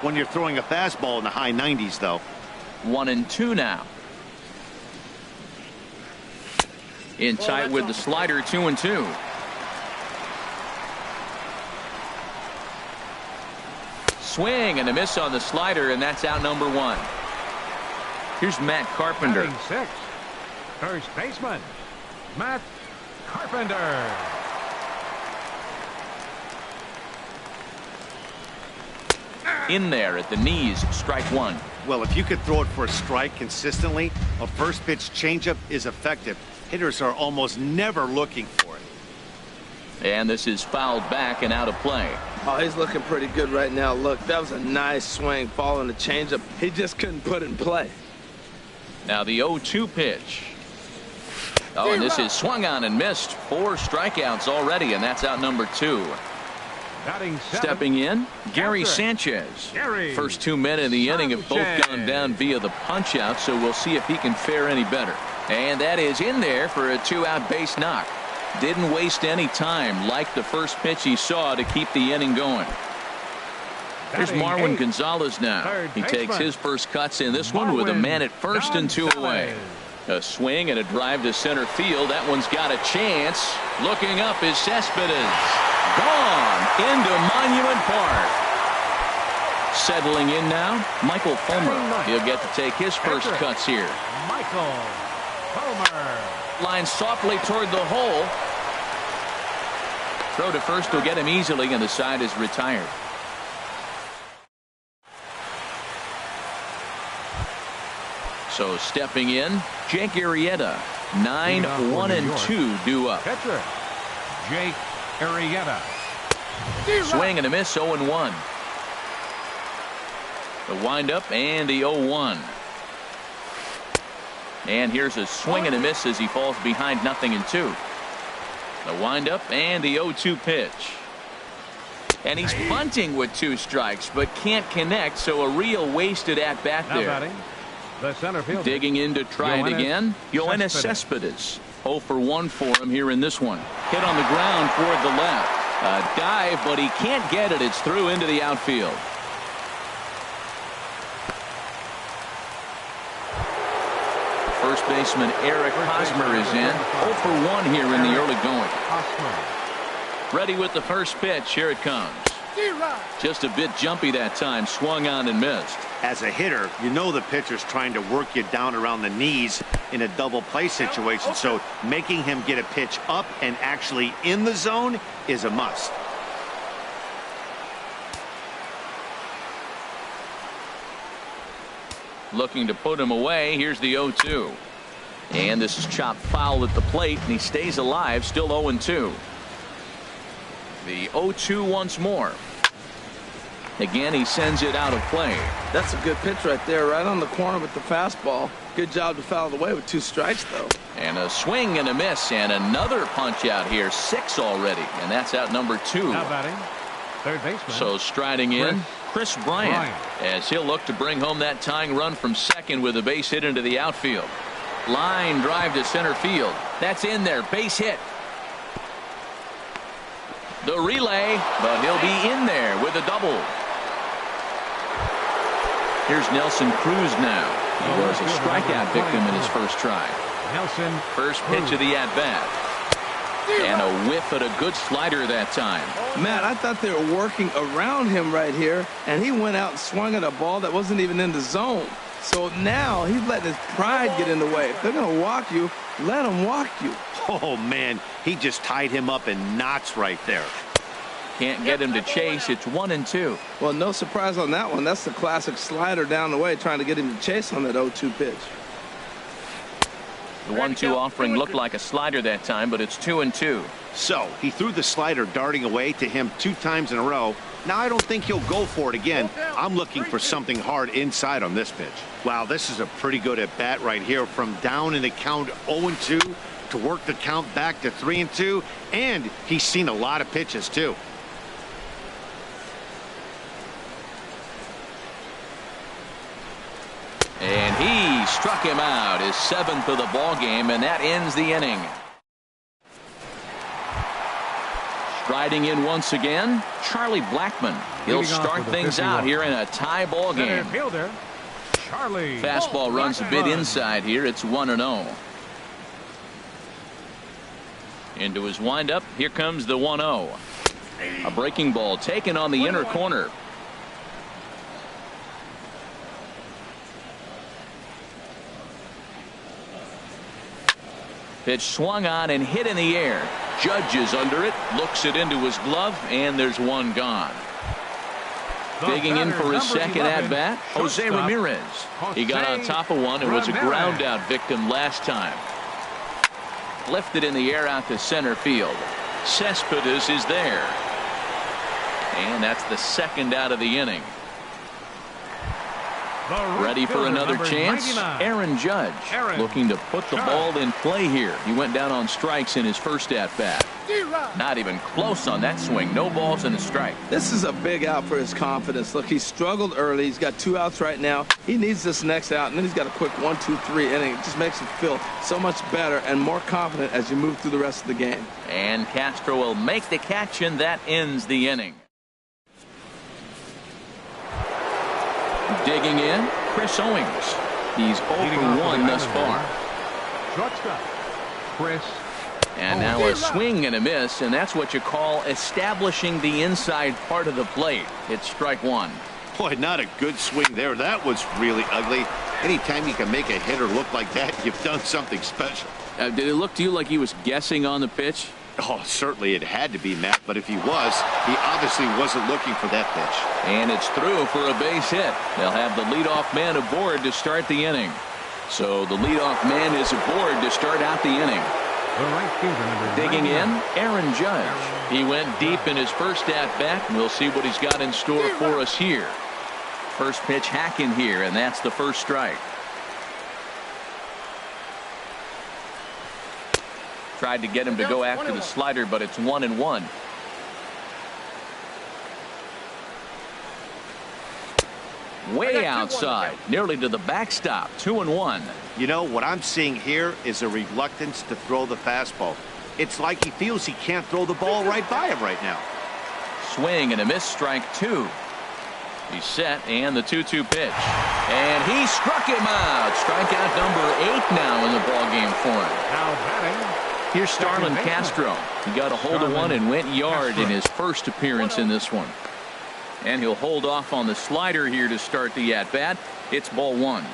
when you're throwing a fastball in the high 90s, though. 1-2 now. In tight with the slider, 2-2. Swing and a miss on the slider, and that's out number 1. Here's Matt Carpenter. Batting sixth, first baseman, Matt Carpenter. In there at the knees, strike 1. Well, if you could throw it for a strike consistently, a first pitch changeup is effective. Hitters are almost never looking for it. And this is fouled back and out of play. Oh, he's looking pretty good right now. Look, that was a nice swing following the changeup. He just couldn't put it in play. Now the 0-2 pitch. Oh, and this is swung on and missed. 4 strikeouts already, and that's out number 2. Batting seventh, Stepping in, Gary Sanchez. First 2 men in the inning have both gone down via the punch-out, so we'll see if he can fare any better. And that is in there for a 2-out base knock. Didn't waste any time, like the first pitch he saw, to keep the inning going. Here's Marwin Gonzalez now. He takes his first cuts in this one with a man at first and 2 away. A swing and a drive to center field. That one's got a chance. Looking up is Cespedes. Gone into Monument Park. Settling in now, Michael Fulmer. He'll get to take his first cuts here. Michael Fulmer. Line softly toward the hole. Throw to first will get him easily, and the side is retired. So stepping in, Jake Arrieta. 9-1-2 due up. Catcher, Jake Arrieta. Swing and a miss, 0-1. The windup and the 0-1. And here's a swing and a miss as he falls behind 0-2. The windup and the 0-2 pitch. And he's bunting with 2 strikes, but can't connect, so a real wasted at bat there. Batting, the center fielder. Digging in to try it again, Yoenis Cespedes. 0 for 1 for him here in this one. Hit on the ground toward the left. A dive, but he can't get it. It's through into the outfield. First baseman Eric Hosmer is in. 0 for 1 here in the early going. Ready with the first pitch. Here it comes. Just a bit jumpy that time. Swung on and missed. As a hitter, you know the pitcher's trying to work you down around the knees in a double play situation, so making him get a pitch up and actually in the zone is a must. Looking to put him away. Here's the 0-2. And this is chopped foul at the plate, and he stays alive, still 0-2. The 0-2 once more. Again, he sends it out of play. That's a good pitch right there, right on the corner with the fastball. Good job to foul it away with 2 strikes, though. And a swing and a miss, and another punch out here. 6 already, and that's out number 2. Now batting, third baseman. So striding in, Chris Bryant, as he'll look to bring home that tying run from second with a base hit into the outfield. Line drive to center field. That's in there. Base hit. The relay, but he'll be in there with a double. Here's Nelson Cruz now. He was a strikeout victim in his first try. Nelson. First pitch of the at-bat. And a whiff at a good slider that time. Matt, I thought they were working around him right here, and he went out and swung at a ball that wasn't even in the zone. So now he's letting his pride get in the way. If they're going to walk you, let them walk you. Oh, man, he just tied him up in knots right there. Can't get him to chase. It's 1-2. Well, no surprise on that one. That's the classic slider down the way, trying to get him to chase on that 0-2 pitch. The 1-2 offering looked like a slider that time, but it's 2-2. So he threw the slider darting away to him 2 times in a row. Now I don't think he'll go for it again. I'm looking for something hard inside on this pitch. Wow, this is a pretty good at bat right here, from down in the count 0-2 to work the count back to 3-2, and he's seen a lot of pitches too. And he struck him out, his 7th of the ball game, and that ends the inning. Riding in once again, Charlie Blackmon. He'll start things out here in a tie ball game. Fielder, Charlie. Fastball runs a bit inside here. It's 1-0. Into his windup. Here comes the 1-0. A breaking ball taken on the inner corner. Pitch swung on and hit in the air. Judge is under it, looks it into his glove, and there's one gone. Digging in for his second at-bat, Jose Ramirez. He got on top of one and was a ground-out victim last time. Lifted in the air out to center field. Cespedes is there. And that's the second out of the inning. Ready for another chance? Aaron Judge looking to put the ball in play here. He went down on strikes in his first at-bat. Not even close on that swing. No balls and a strike. This is a big out for his confidence. Look, he struggled early. He's got 2 outs right now. He needs this next out, and then he's got a quick 1, 2, 3 inning. It just makes him feel so much better and more confident as you move through the rest of the game. And Castro will make the catch, and that ends the inning. Digging in, Chris Owings. He's 0 for 1 thus far. Shortstop, Chris. And now a swing and a miss, and that's what you call establishing the inside part of the plate. It's strike one. Boy, not a good swing there. That was really ugly. Anytime you can make a hitter look like that, you've done something special. Did it look to you like he was guessing on the pitch? Oh, certainly it had to be, Matt, but if he was, he obviously wasn't looking for that pitch. And it's through for a base hit. They'll have the leadoff man aboard to start the inning. So the leadoff man is aboard to start out the inning. Digging in, Aaron Judge. He went deep in his first at-bat. We'll see what he's got in store for us here. First pitch hacking here, and that's the first strike. Tried to get him to go after the slider, but it's 1-1. Way outside, nearly to the backstop. 2-1. You know, what I'm seeing here is a reluctance to throw the fastball. It's like he feels he can't throw the ball right by him right now. Swing and a miss, strike 2. He's set, and the 2-2 pitch. And he struck him out. Strikeout number 8 now in the ballgame for him. Now batting. Here's Starlin Castro. He got a hold of one and went yard in his first appearance in this one. And he'll hold off on the slider here to start the at-bat. It's ball 1.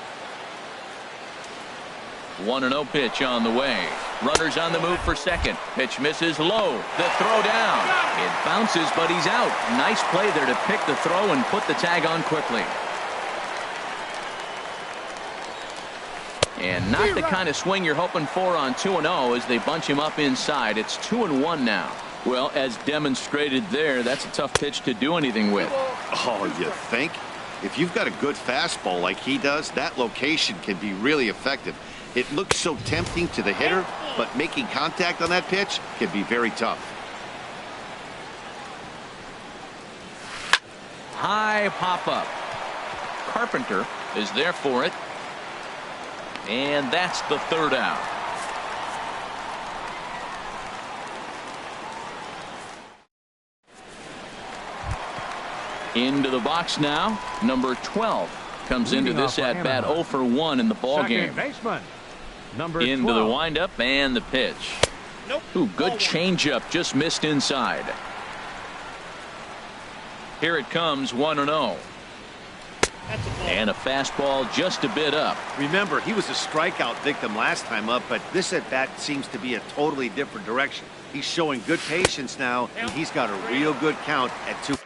1-0 pitch on the way. Runners on the move for second. Pitch misses low. The throw down. It bounces, but he's out. Nice play there to pick the throw and put the tag on quickly. And not the kind of swing you're hoping for on 2-0 as they bunch him up inside. It's 2-1 now. Well, as demonstrated there, that's a tough pitch to do anything with. Oh, you think? If you've got a good fastball like he does, that location can be really effective. It looks so tempting to the hitter, but making contact on that pitch can be very tough. High pop-up. Carpenter is there for it. And that's the third out. Into the box now. Number 12 comes into this at-bat 0 for 1 in the ballgame. Into the windup and the pitch. Ooh, good changeup, just missed inside. Here it comes, 1-0. And a fastball just a bit up. Remember, he was a strikeout victim last time up, but this at-bat seems to be a totally different direction. He's showing good patience now, and he's got a real good count at 2.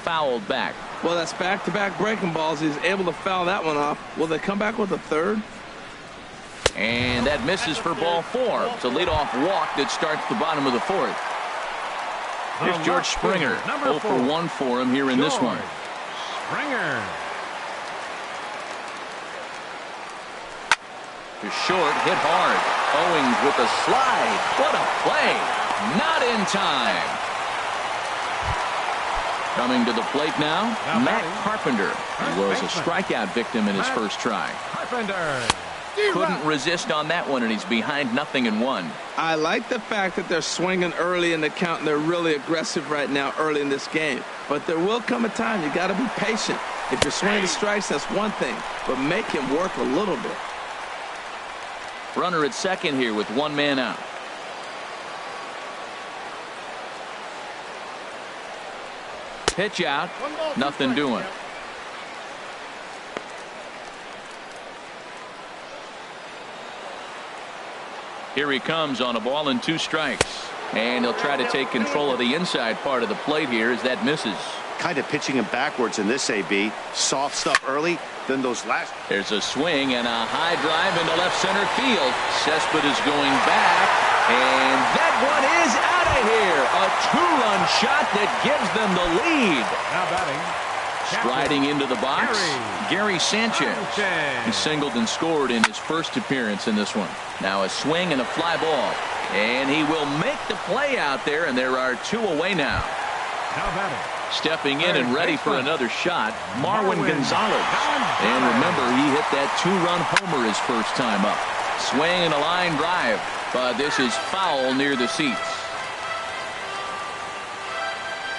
Fouled back. Well, that's back-to-back breaking balls. He's able to foul that one off. Will they come back with a third? And that misses for ball 4. It's a leadoff walk that starts the bottom of the 4th. Here's George Springer. 0 for 1 for him here in this one. Springer. To short, hit hard. Owings with a slide. What a play. Not in time. Coming to the plate now, Matt Carpenter. He was a baseman. strikeout victim in his first try. Carpenter. Couldn't resist on that one, and he's behind 0-1. I like the fact that they're swinging early in the count, and they're really aggressive right now early in this game. But there will come a time you got to be patient. If you're swinging strikes, that's one thing, but make him work a little bit. Runner at second here with one man out. Pitch out, nothing doing. Here he comes on a ball and 2 strikes. And he'll try to take control of the inside part of the plate here as that misses. Kind of pitching him backwards in this AB. Soft stuff early, then those last. There's a swing and a high drive into left center field. Cespedes going back, and that one is out of here. A 2-run shot that gives them the lead. Now batting. Striding into the box, Gary Sanchez. He singled and scored in his first appearance in this one. Now a swing and a fly ball, and he will make the play out there, and there are 2 away now. Now batting. Stepping in and ready for another shot, Marwin Gonzalez. And remember, he hit that 2-run homer his first time up. Swing and a line drive, but this is foul near the seats.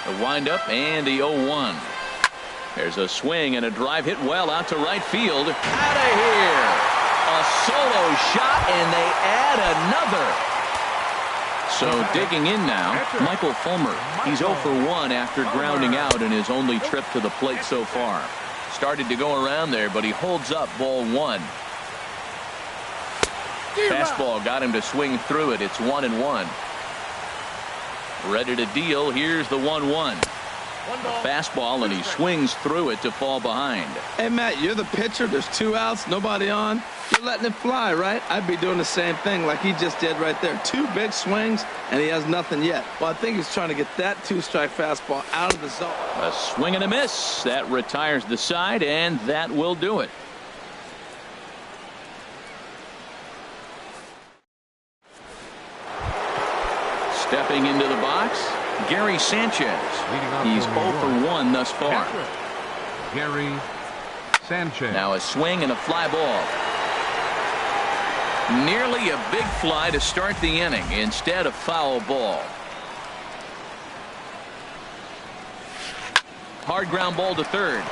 The windup and the 0-1. There's a swing and a drive hit well out to right field. Out of here. A solo shot, and they add another. So digging in now, Michael Fulmer. He's 0 for 1 after grounding out in his only trip to the plate so far. Started to go around there, but he holds up ball 1. Fastball got him to swing through it. It's 1-1. Ready to deal. Here's the 1-1. A fastball, and he swings through it to fall behind. Hey, Matt, you're the pitcher. There's 2 outs, nobody on. You're letting it fly, right? I'd be doing the same thing like he just did right there. 2 big swings, and he has nothing yet. Well, I think he's trying to get that 2-strike fastball out of the zone. A swing and a miss. That retires the side, and that will do it. Stepping into the box, Gary Sanchez. He's 0 for 1 thus far. Gary Sanchez. Now a swing and a fly ball. Nearly a big fly to start the inning. Instead, a foul ball. Hard ground ball to third.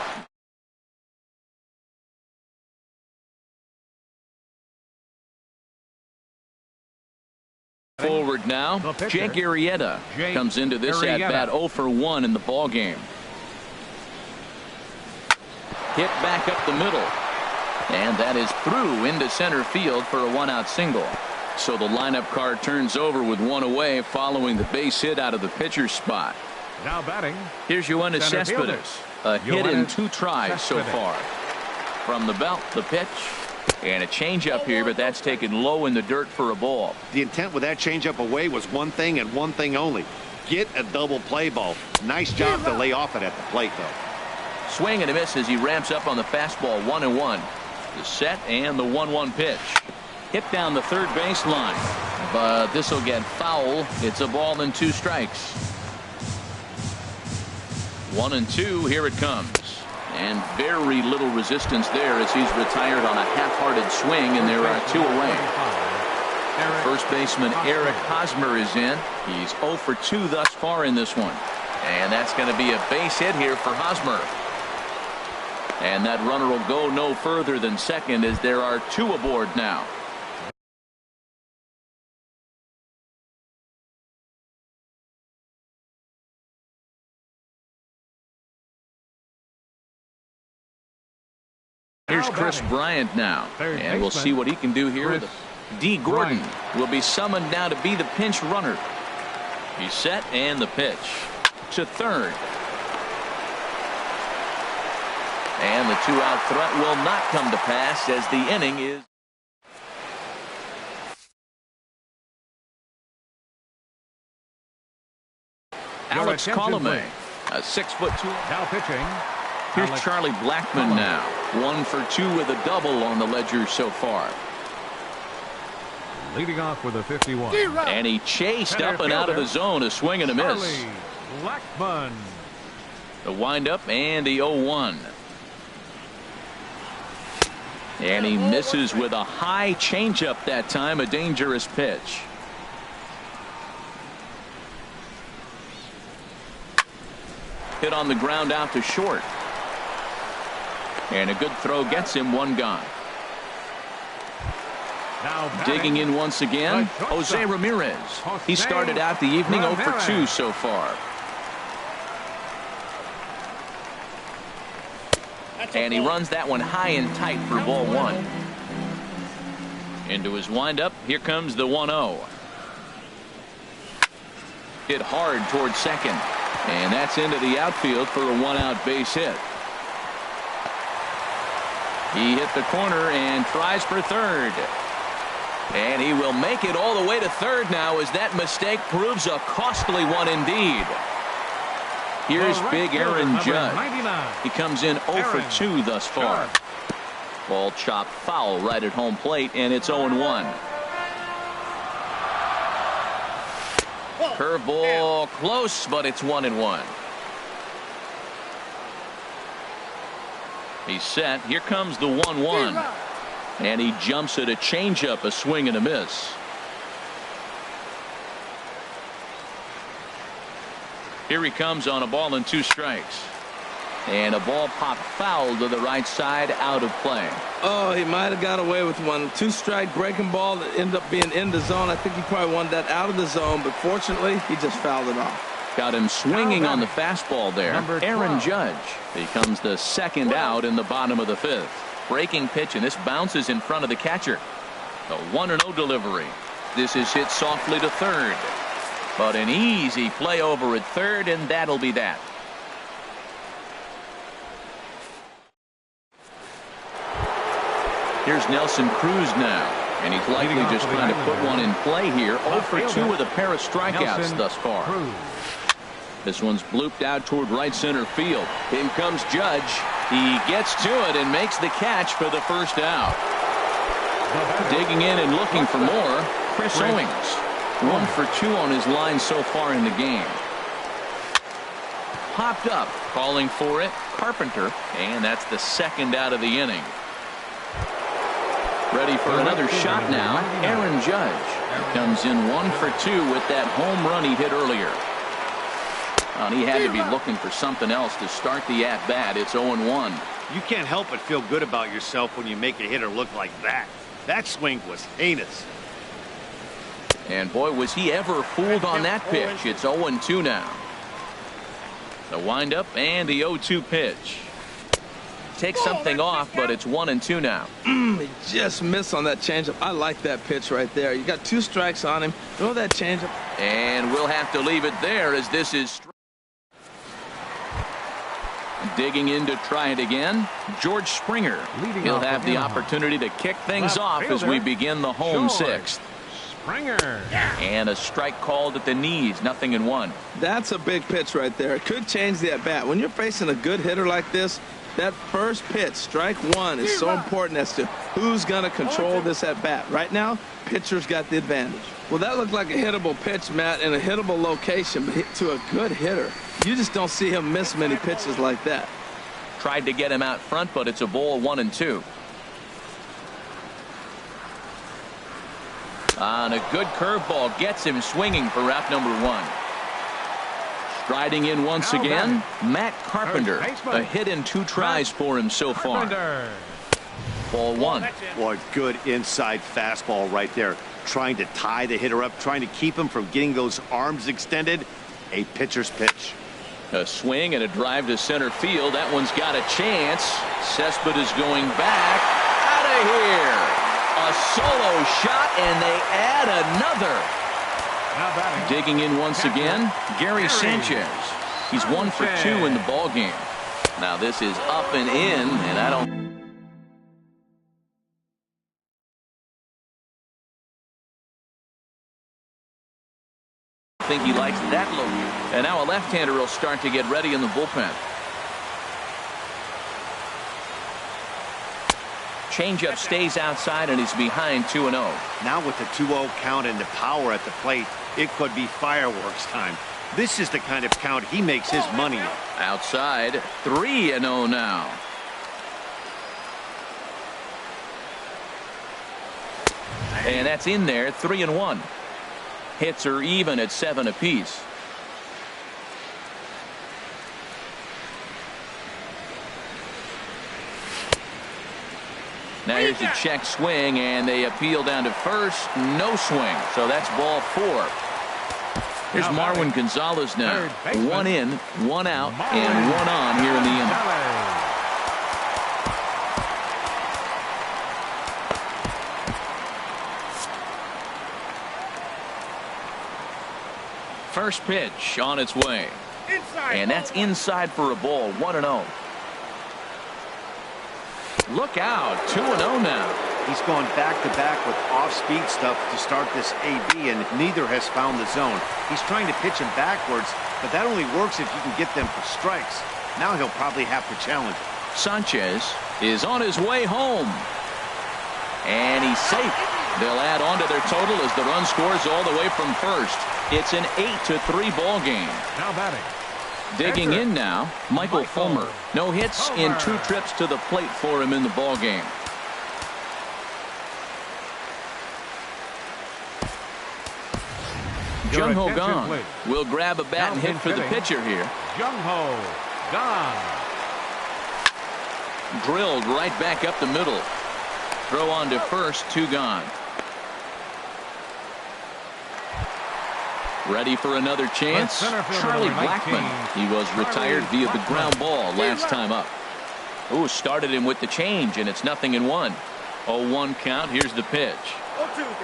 Forward now, Jake Arrieta comes into this at-bat 0 for 1 in the ball game. Hit back up the middle. And that is through into center field for a 1-out single. So the lineup card turns over with 1 away following the base hit out of the pitcher's spot. Now batting. Here's Yoenis Cespedes. A hit in 2 tries so far. From the belt, the pitch. And a changeup here, but that's taken low in the dirt for a ball. The intent with that changeup away was one thing and one thing only. Get a double play ball. Nice job to lay off it at the plate, though. Swing and a miss as he ramps up on the fastball. 1-1. The set and the 1-1 pitch. Hit down the third baseline. But this will get foul. It's a ball and 2 strikes. 1-2. Here it comes. And very little resistance there as he's retired on a half-hearted swing, and there are 2 away. First baseman Eric Hosmer is in. He's 0 for 2 thus far in this one. And that's going to be a base hit here for Hosmer. And that runner will go no further than second as there are 2 aboard now. Here's Chris Bryant now, and we'll see what he can do here. D. Gordon will be summoned now to be the pinch runner. He's set, and the pitch to third. And the 2-out threat will not come to pass as the inning is. Alex Colomé, a 6'2". Now pitching. Here's Charlie Blackmon now. 1 for 2 with a double on the ledger so far. Leading off with a 51. And he chased up and out of the zone, a swing and a miss. Charlie Blackmon. The windup and the 0-1. And he misses with a high changeup that time, a dangerous pitch. Hit on the ground out to short. And a good throw gets him one gone. Digging in once again, Jose Ramirez. He started out the evening 0 for 2 so far. And he runs that one high and tight for ball 1. Into his windup. Here comes the 1-0. Hit hard towards second. And that's into the outfield for a 1-out base hit. He hit the corner and tries for third. And he will make it all the way to third now as that mistake proves a costly one indeed. Here's big Aaron Judge. He comes in 0 for 2 thus far. Ball chopped foul right at home plate, and it's 0-1. Curveball close, but it's 1-1. He's set. Here comes the 1-1. And he jumps at a changeup, a swing and a miss. Here he comes on a ball and 2 strikes. And a ball popped foul to the right side, out of play. Oh, he might have got away with one. 2-strike breaking ball that ended up being in the zone. I think he probably wanted that out of the zone, but fortunately, he just fouled it off. Got him swinging on the fastball there. Aaron Judge becomes the second out in the bottom of the 5th. Breaking pitch, and this bounces in front of the catcher. The 1-0 delivery. This is hit softly to third. But an easy play over at third, and that'll be that. Here's Nelson Cruz now. And he's likely just trying to put one in play here. 0 for 2 with a pair of strikeouts thus far. This one's blooped out toward right center field. In comes Judge. He gets to it and makes the catch for the first out. Digging in and looking for more, Chris Owings. 1 for 2 on his line so far in the game. Popped up, calling for it, Carpenter, and that's the second out of the inning. Ready for another shot now, Aaron Judge. Comes in 1 for 2 with that home run he hit earlier. And he had to be looking for something else to start the at-bat. It's 0-1. You can't help but feel good about yourself when you make a hitter look like that. That swing was heinous. And boy, was he ever fooled on that pitch. It's 0-2 now. The windup and the 0-2 pitch. Takes something off, but it's 1-2 now. He just missed on that changeup. I like that pitch right there. You got 2 strikes on him. Throw that changeup. And we'll have to leave it there as this is digging in to try it again. George Springer. He'll have the opportunity to kick things off as we begin the home 6th. Springer. And a strike called at the knees. 0-1. That's a big pitch right there. It could change the at-bat. When you're facing a good hitter like this, that first pitch, strike 1, is so important as to who's going to control this at-bat. Right now, pitcher's got the advantage. Well, that looked like a hittable pitch, Matt, in a hittable location to a good hitter. You just don't see him miss many pitches like that. Tried to get him out front, but it's a ball 1-2. On a good curveball gets him swinging for out number 1. Striding in once again, Matt Carpenter. A hit in 2 tries for him so far. Ball 1. Boy, good inside fastball right there. Trying to tie the hitter up, trying to keep him from getting those arms extended. A pitcher's pitch. A swing and a drive to center field. That one's got a chance. Cespedes going back. Out of here. A solo shot, and they add another. Digging in once again, Gary Sanchez. He's 1 for 2 in the ball game. Now this is up and in, and I don't think he likes that look. And now a left-hander will start to get ready in the bullpen. Changeup stays outside and he's behind 2-0. Now with the 2-0 count and the power at the plate, it could be fireworks time. This is the kind of count he makes his money in. Outside, 3-0 now. And that's in there, 3-1. Hits are even at 7 apiece. Now here's a check swing, and they appeal down to first. No swing, so that's ball 4. Here's Marwin Gonzalez now. 1 in, 1 out, and 1 on here in the inning. First pitch on its way. And that's inside for a ball. 1-0. Look out, 2-0 now. He's going back-to-back with off-speed stuff to start this AB, and neither has found the zone. He's trying to pitch him backwards, but that only works if you can get them for strikes. Now he'll probably have to challenge. Sanchez is on his way home. And he's safe. They'll add on to their total as the run scores all the way from first. It's an 8-3 ball game. Now batting. Digging in now, Michael Fulmer. No hits in 2 trips to the plate for him in the ball game. Jung Ho Kang will grab a bat and hit for the pitcher here. Jung Ho Kang. Drilled right back up the middle. Throw on to first, 2 gone. Ready for another chance? Charlie Blackmon. He was retired via the ground ball last time up. Ooh, started him with the change, and it's 0-1. 0-1 count. Here's the pitch.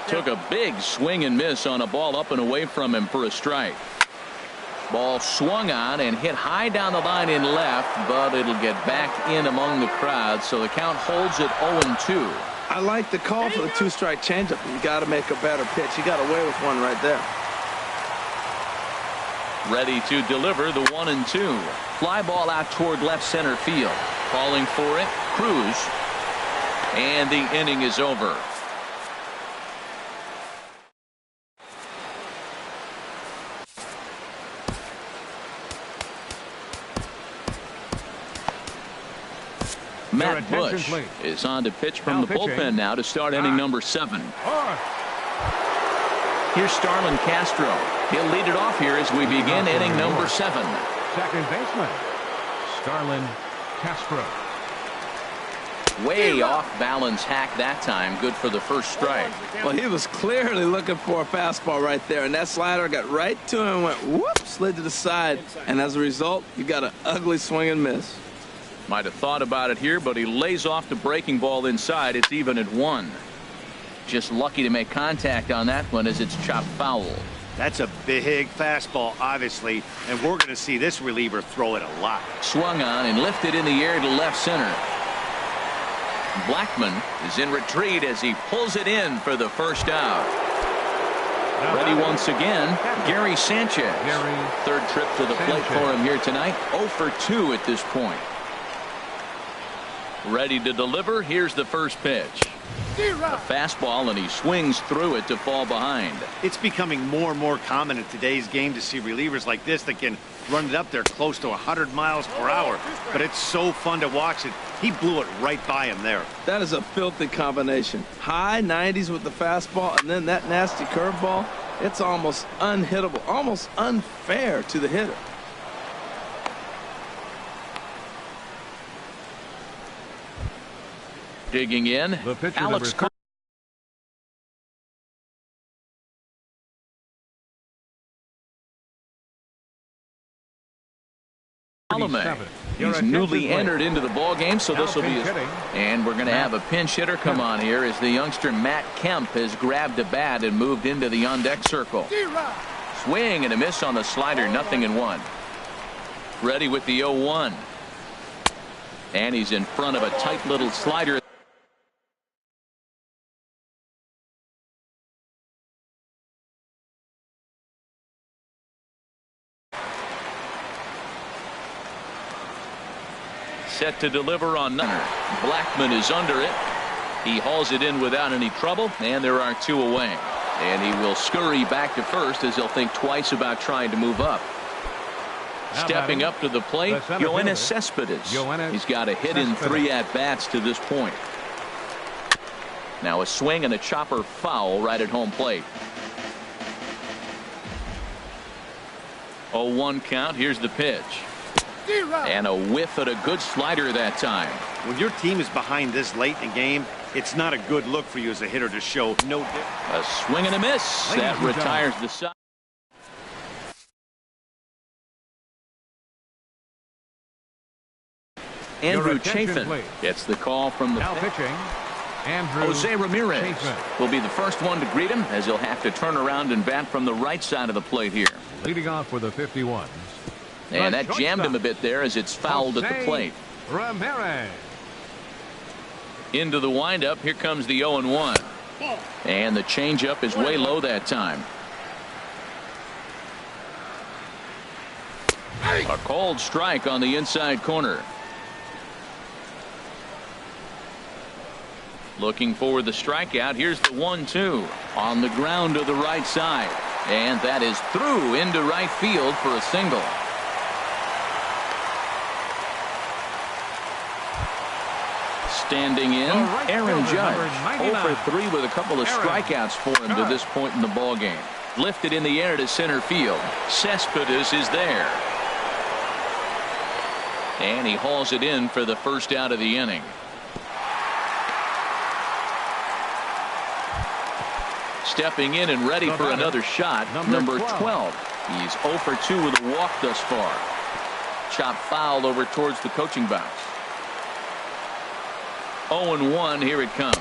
Took a big swing and miss on a ball up and away from him for a strike. Ball swung on and hit high down the line in left, but it'll get back in among the crowd, so the count holds at 0-2. I like the call for the 2-strike changeup. You got to make a better pitch. He got away with one right there. Ready to deliver the 1-2. Fly ball out toward left center field. Calling for it, Cruz. And the inning is over. Matt Bush is on to pitch from the bullpen now to start inning number 7. Here's Starlin Castro. He'll lead it off here as we begin inning number 7. Second baseman, Starlin Castro. Way off balance hack that time. Good for the first strike. Well, he was clearly looking for a fastball right there, and that slider got right to him and went whoop, slid to the side, and as a result, you got an ugly swing and miss. Might have thought about it here, but he lays off the breaking ball inside. It's even at 1. Just lucky to make contact on that one as it's chopped foul. That's a big fastball, obviously, and we're going to see this reliever throw it a lot. Swung on and lifted in the air to left center. Blackmon is in retreat as he pulls it in for the first out. Ready once again, Gary Sanchez. Third trip to the plate for him here tonight. 0 for 2 at this point. Ready to deliver. Here's the first pitch. A fastball, and he swings through it to fall behind. It's becoming more and more common in today's game to see relievers like this that can run it up there close to 100 miles per hour. But it's so fun to watch it. He blew it right by him there. That is a filthy combination. High 90s with the fastball, and then that nasty curveball. It's almost unhittable, almost unfair to the hitter. Digging in, Alex Colomé. He's newly entered into the ball game, so this will be his. And we're going to have a pinch hitter come on here as the youngster Matt Kemp has grabbed a bat and moved into the on-deck circle. Swing and a miss on the slider, 0-1. Ready with the 0-1. And he's in front of a tight little slider. Set to deliver on none. Blackmon is under it. He hauls it in without any trouble, and there are 2 away. And he will scurry back to first as he'll think twice about trying to move up. Stepping up to the plate, Yoenis Cespedes. He's got a hit in 3 at-bats to this point. Now a swing and a chopper foul right at home plate. 0-1 count. Here's the pitch. And a whiff at a good slider that time. When your team is behind this late in the game, it's not a good look for you as a hitter to show no difference. A swing and a miss. That retires the side. Andrew Chafin gets the call from the now pitching. Andrew Jose Ramirez Chafin will be the first one to greet him as he'll have to turn around and bat from the right side of the plate here. leading off for the 51s. And that jammed him a bit there as it's fouled at the plate. Ramirez. Into the windup. Here comes the 0-1. And the changeup is way low that time. A cold strike on the inside corner. Looking for the strikeout. Here's the 1-2 on the ground to the right side. And that is through into right field for a single. Standing in, Aaron Judge. 0 for 3 with a couple of strikeouts for him to this point in the ball game. Lifted in the air to center field. Cespedes is there. And he hauls it in for the first out of the inning. Stepping in and ready for another shot, number 12. He's 0 for 2 with a walk thus far. Chop foul over towards the coaching box. 0-1, here it comes.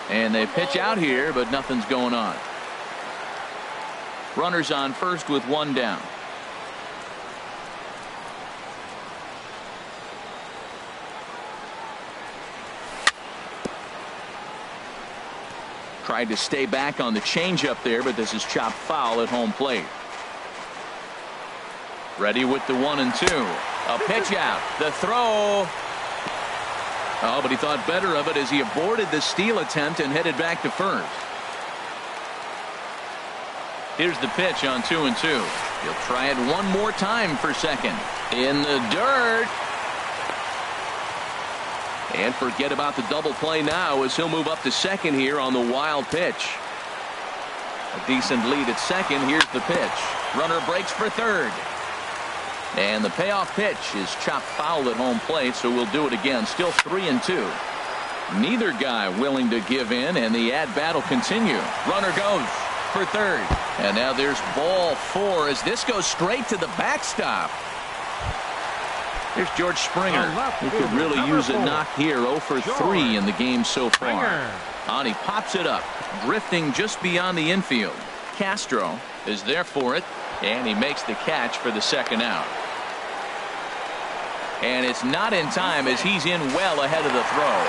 And they pitch out here, but nothing's going on. Runners on first with 1 down. Tried to stay back on the changeup there, but this is chopped foul at home plate. Ready with the 1-2. A pitch out. The throw. Oh, but he thought better of it as he aborted the steal attempt and headed back to first. Here's the pitch on 2-2. He'll try it one more time for second. In the dirt. And forget about the double play now as he'll move up to second here on the wild pitch. A decent lead at second. Here's the pitch. Runner breaks for third. And the payoff pitch is chopped foul at home plate, so we'll do it again. Still 3-2. Neither guy willing to give in, and the at-bat will continue. Runner goes for third. And now there's ball 4 as this goes straight to the backstop. Here's George Springer, who could really use a knock here. 0 for 3 in the game so far. And he pops it up, drifting just beyond the infield. Castro is there for it, and he makes the catch for the second out. And it's not in time as he's in well ahead of the throw.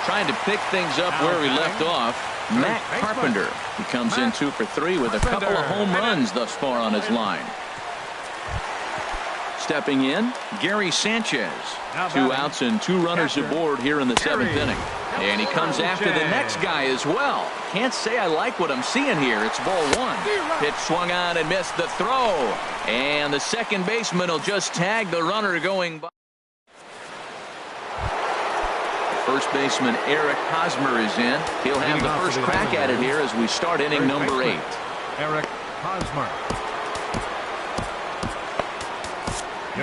Trying to pick things up where he left off. Matt Carpenter. He comes in 2 for 3 with a couple of home runs thus far on his line. Stepping in, Gary Sanchez. 2 outs and 2 runners aboard here in the 7th inning. And he comes after the next guy as well. Can't say I like what I'm seeing here. It's ball 1. Pitch swung on and missed the throw. And the second baseman will just tag the runner going by. First baseman Eric Hosmer is in. He'll have the first crack at it here as we start inning number 8. Eric Hosmer.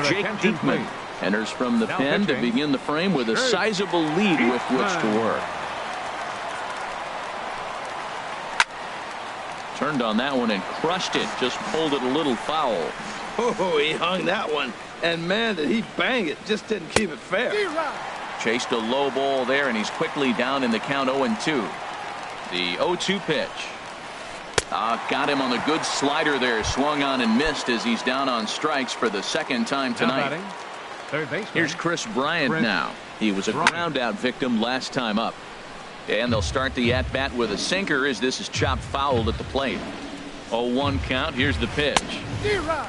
Jake Diekman enters from the pen to begin the frame with a sizable lead with which to work. Turned on that one and crushed it. Just pulled it a little foul. Oh, he hung that one. And, man, did he bang it. Just didn't keep it fair. Chased a low ball there, and he's quickly down in the count 0-2. The 0-2 pitch. Got him on the good slider there. Swung on and missed as he's down on strikes for the second time tonight. Here's Chris Bryant now. He was a ground out victim last time up. And they'll start the at-bat with a sinker as this is chopped fouled at the plate. 0-1 count. Here's the pitch.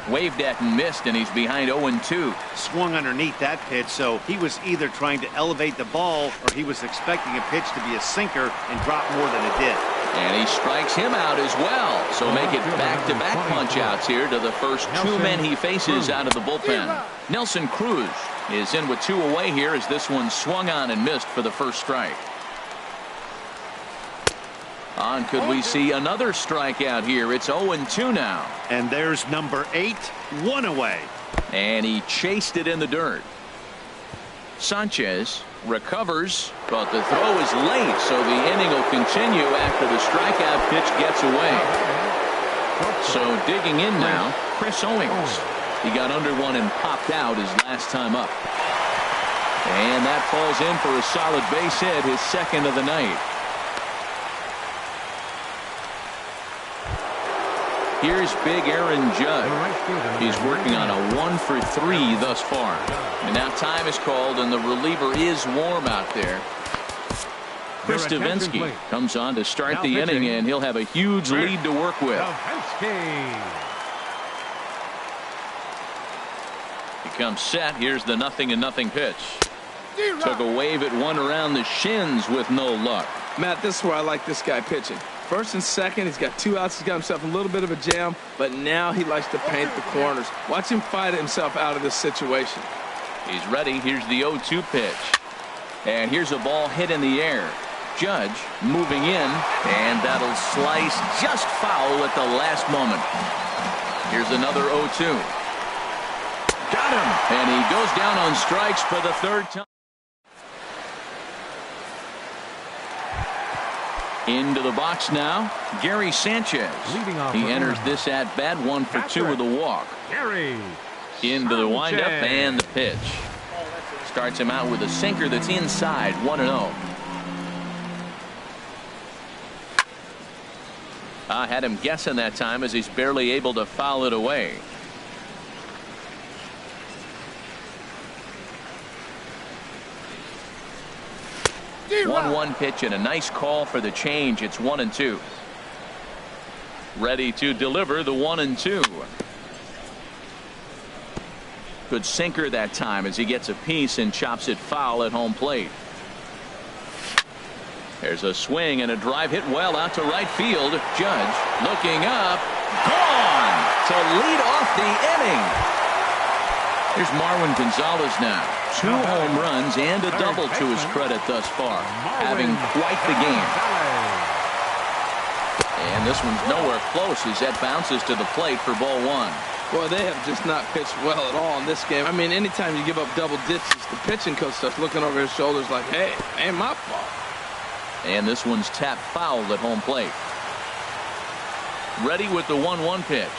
Waved at and missed, and he's behind 0-2. Swung underneath that pitch, so he was either trying to elevate the ball or he was expecting a pitch to be a sinker and drop more than it did. And he strikes him out as well. So make it back-to-back punch-outs here to the first two men he faces out of the bullpen. Nelson Cruz is in with 2 away here as this one swung on and missed for the first strike. On could we see another strikeout here? It's 0-2 now. And there's number 8, 1 away. And he chased it in the dirt. Sanchez recovers, but the throw is late, so the inning will continue after the strikeout pitch gets away. So digging in now, Chris Owings. He got under one and popped out his last time up. And that falls in for a solid base hit, his second of the night. Here's big Aaron Judge. He's working on a 1-for-3 thus far. And now time is called, and the reliever is warm out there. Chris Devenski comes on to start the inning, and he'll have a huge lead to work with. He comes set. Here's the 0-0 pitch. Took a wave at one around the shins with no luck. Matt, this is where I like this guy pitching. First and second, he's got 2 outs. He's got himself a little bit of a jam, but now he likes to paint the corners. Watch him fight himself out of this situation. He's ready. Here's the 0-2 pitch. And here's a ball hit in the air. Judge moving in, and that'll slice just foul at the last moment. Here's another 0-2. Got him. And he goes down on strikes for the 3rd time. Into the box now, Gary Sanchez. He enters this at bat 1 for 2 with a walk. Into the windup and the pitch. Starts him out with a sinker that's inside, 1-0. I had him guessing that time as he's barely able to foul it away. The 1-1 pitch and a nice call for the change. It's 1-2. Ready to deliver the 1-2. Good sinker that time as he gets a piece and chops it foul at home plate. There's a swing and a drive hit well out to right field. Judge looking up. Gone to lead off the inning. Here's Marwin Gonzalez now. 2 home runs and a double to his credit thus far. Having quite the game. And this one's nowhere close as that bounces to the plate for ball 1. Boy, they have just not pitched well at all in this game. I mean, anytime you give up double digits, the pitching coach starts looking over his shoulders like, hey, ain't my fault. And this one's tapped foul at home plate. Ready with the 1-1 pitch.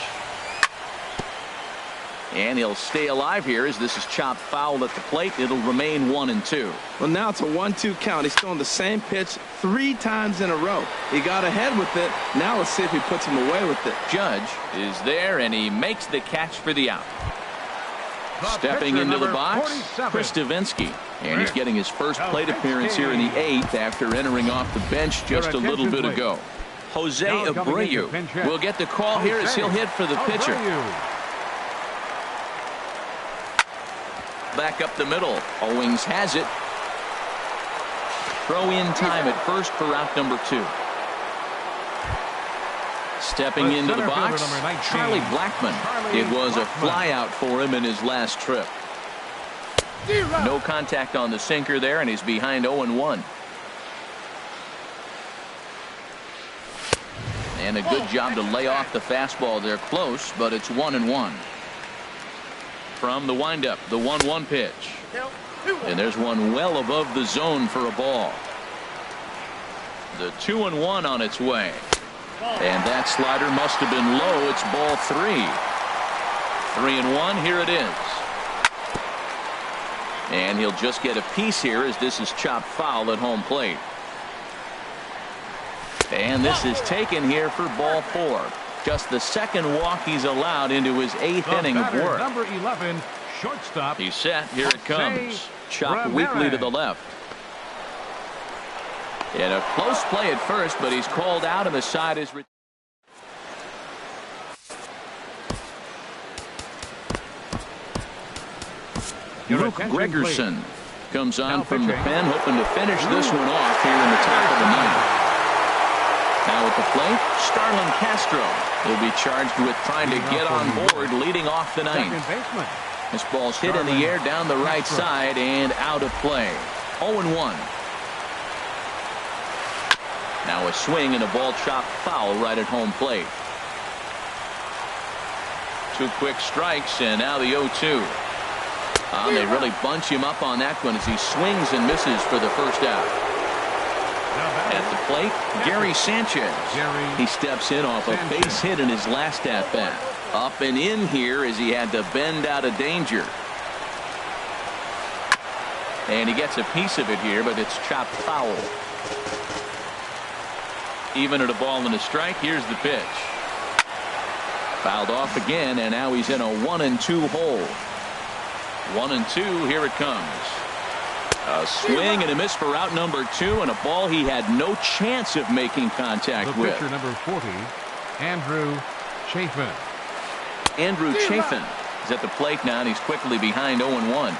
And he'll stay alive here as this is chopped foul at the plate. It'll remain 1-2. Well, now it's a 1-2 count. He's throwing the same pitch 3 times in a row. He got ahead with it. Now let's see if he puts him away with it. Judge is there, and he makes the catch for the out. Stepping into the box, Chris Devenski. And he's getting his first plate appearance here in the 8th after entering off the bench just a little bit ago. Jose Abreu will get the call here as he'll hit for the pitcher. Back up the middle. Owings has it. Throw in time at first for out number 2. Stepping into the box, Charlie Blackmon. It was a fly out for him in his last trip. No contact on the sinker there, and he's behind 0-1. And a good job to lay off the fastball there close, but it's 1-1. From the windup, the 1-1 pitch. And there's one well above the zone for a ball. The 2-1 on its way. And that slider must have been low. It's ball 3. 3-1. Here it is. And he'll just get a piece here as this is chopped foul at home plate. And this is taken here for ball 4. Just the second walk he's allowed into his 8th inning of work. Number 11, shortstop. He's set. Here it comes. Chopped weakly to the left. And a close play at first, but he's called out and the side is. Luke Gregerson comes on from the pen, hoping to finish this one off here in the top of the 9th. Now at the plate, Starlin Castro. He'll be charged with trying to get on board leading off the ninth. This ball's hit in the air down the right side and out of play. 0-1. Now a swing and a ball chopped foul right at home plate. 2 quick strikes and now the 0-2. They really bunch him up on that one as he swings and misses for the first out. At the plate, Gary Sanchez. He steps in off a base hit in his last at-bat. Up and in here as he had to bend out of danger. And he gets a piece of it here, but it's chopped foul. Even at a ball and a strike, here's the pitch. Fouled off again, and now he's in a 1-2 hole. 1-2, here it comes. A swing and a miss for out number 2, and a ball he had no chance of making contact with. Pitcher number 40, Andrew Chafin. Andrew Chafin is at the plate now, and he's quickly behind 0-1.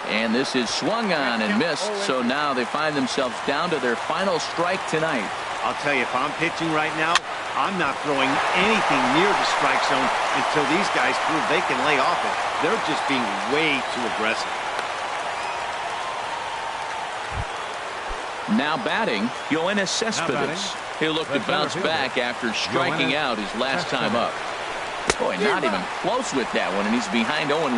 And this is swung on and missed, so now they find themselves down to their final strike tonight. I'll tell you, if I'm pitching right now, I'm not throwing anything near the strike zone until these guys prove they can lay off it. They're just being way too aggressive. Now batting, Yoenis Cespedes. He'll look to bounce back after striking out his last time up. Boy, not even close with that one, and he's behind 0-1.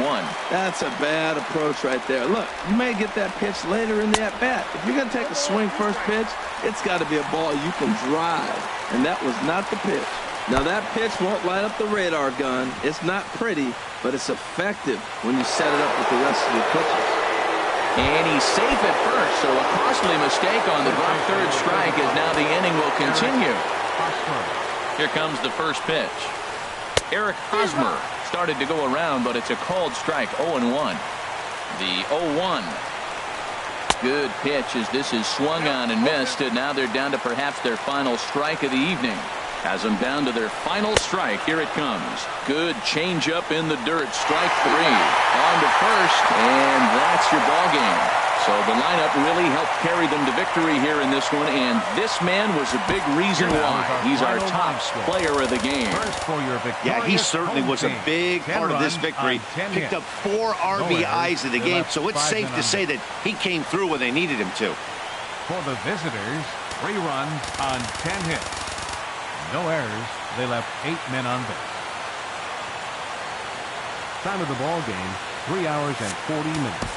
That's a bad approach right there. Look, you may get that pitch later in the at-bat. If you're going to take a swing first pitch, it's got to be a ball you can drive, and that was not the pitch. Now, that pitch won't light up the radar gun. It's not pretty, but it's effective when you set it up with the rest of your pitches. And he's safe at first, so a costly mistake on the drop third strike as now the inning will continue. Here comes the first pitch. Eric Hosmer started to go around, but it's a called strike. 0-1. The 0-1. Good pitch as this is swung on and missed, and now they're down to perhaps their final strike of the evening. Has them down to their final strike. Here it comes. Good changeup in the dirt. Strike 3. On to first, and that's your ball game. So the lineup really helped carry them to victory here in this one, and this man was a big reason why. He's our top player of the game. Yeah, he certainly was a big part of this victory. Picked up 4 RBIs in the game, so it's safe to say that he came through when they needed him to. For the visitors, 3 runs on 10 hits. No errors. They left 8 men on base. Time of the ball game, 3 hours and 40 minutes.